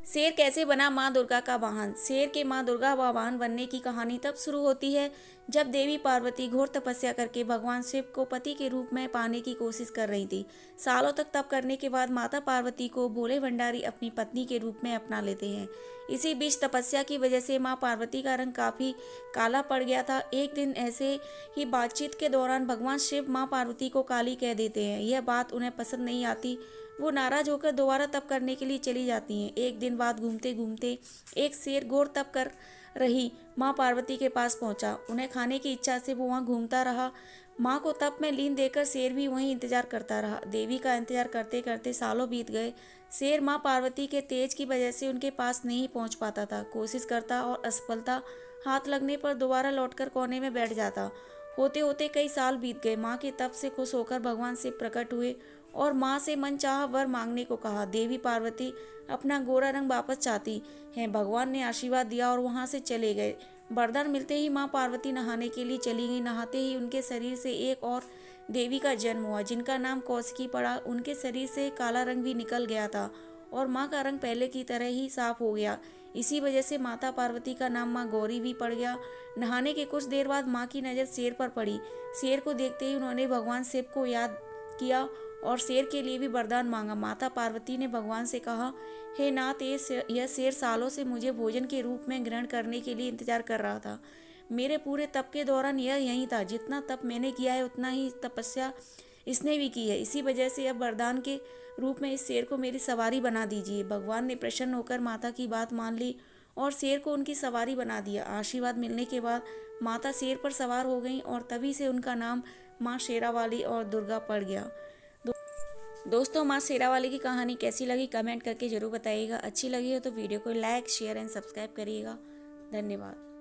शेर कैसे बना माँ दुर्गा का वाहन। शेर के माँ दुर्गा का वाहन बनने की कहानी तब शुरू होती है जब देवी पार्वती घोर तपस्या करके भगवान शिव को पति के रूप में पाने की कोशिश कर रही थी। सालों तक तप करने के बाद माता पार्वती को भोले भंडारी अपनी पत्नी के रूप में अपना लेते हैं। इसी बीच तपस्या की वजह से माँ पार्वती का रंग काफी काला पड़ गया था। एक दिन ऐसे ही बातचीत के दौरान भगवान शिव माँ पार्वती को काली कह देते हैं। यह बात उन्हें पसंद नहीं आती। वो नाराज होकर दोबारा तप करने के लिए चली जाती हैं। एक दिन बाद घूमते घूमते एक शेर घोर तप कर रही माँ पार्वती के पास पहुंचा। उन्हें खाने की इच्छा से वो वहाँ घूमता रहा। माँ को तप में लीन देखकर शेर भी वहीं इंतजार करता रहा। देवी का इंतजार करते करते सालों बीत गए। शेर माँ पार्वती के तेज की वजह से उनके पास नहीं पहुंच पाता था। कोशिश करता और असफलता हाथ लगने पर दोबारा लौटकर कोने में बैठ जाता। होते होते कई साल बीत गए। माँ के तप से खुश होकर भगवान शिव प्रकट हुए और माँ से मनचाहा वर मांगने को कहा। देवी पार्वती अपना गोरा रंग वापस चाहती हैं। भगवान ने आशीर्वाद दिया और वहाँ से चले गए। वरदान मिलते ही माँ पार्वती नहाने के लिए चली गई। नहाते ही उनके शरीर से एक और देवी का जन्म हुआ जिनका नाम कौशिकी पड़ा। उनके शरीर से काला रंग भी निकल गया था और माँ का रंग पहले की तरह ही साफ हो गया। इसी वजह से माता पार्वती का नाम माँ गौरी भी पड़ गया। नहाने के कुछ देर बाद माँ की नज़र शेर पर पड़ी। शेर को देखते ही उन्होंने भगवान शिव को याद किया और शेर के लिए भी वरदान मांगा। माता पार्वती ने भगवान से कहा, हे नाथ, यह शेर सालों से मुझे भोजन के रूप में ग्रहण करने के लिए इंतजार कर रहा था। मेरे पूरे तप के दौरान यह यहीं था। जितना तप मैंने किया है उतना ही तपस्या इसने भी की है। इसी वजह से अब वरदान के रूप में इस शेर को मेरी सवारी बना दीजिए। भगवान ने प्रसन्न होकर माता की बात मान ली और शेर को उनकी सवारी बना दिया। आशीर्वाद मिलने के बाद माता शेर पर सवार हो गईं और तभी से उनका नाम माँ शेरावाली और दुर्गा पड़ गया। दोस्तों, माँ शेरावाली की कहानी कैसी लगी कमेंट करके ज़रूर बताइएगा। अच्छी लगी हो तो वीडियो को लाइक शेयर एंड सब्सक्राइब करिएगा। धन्यवाद।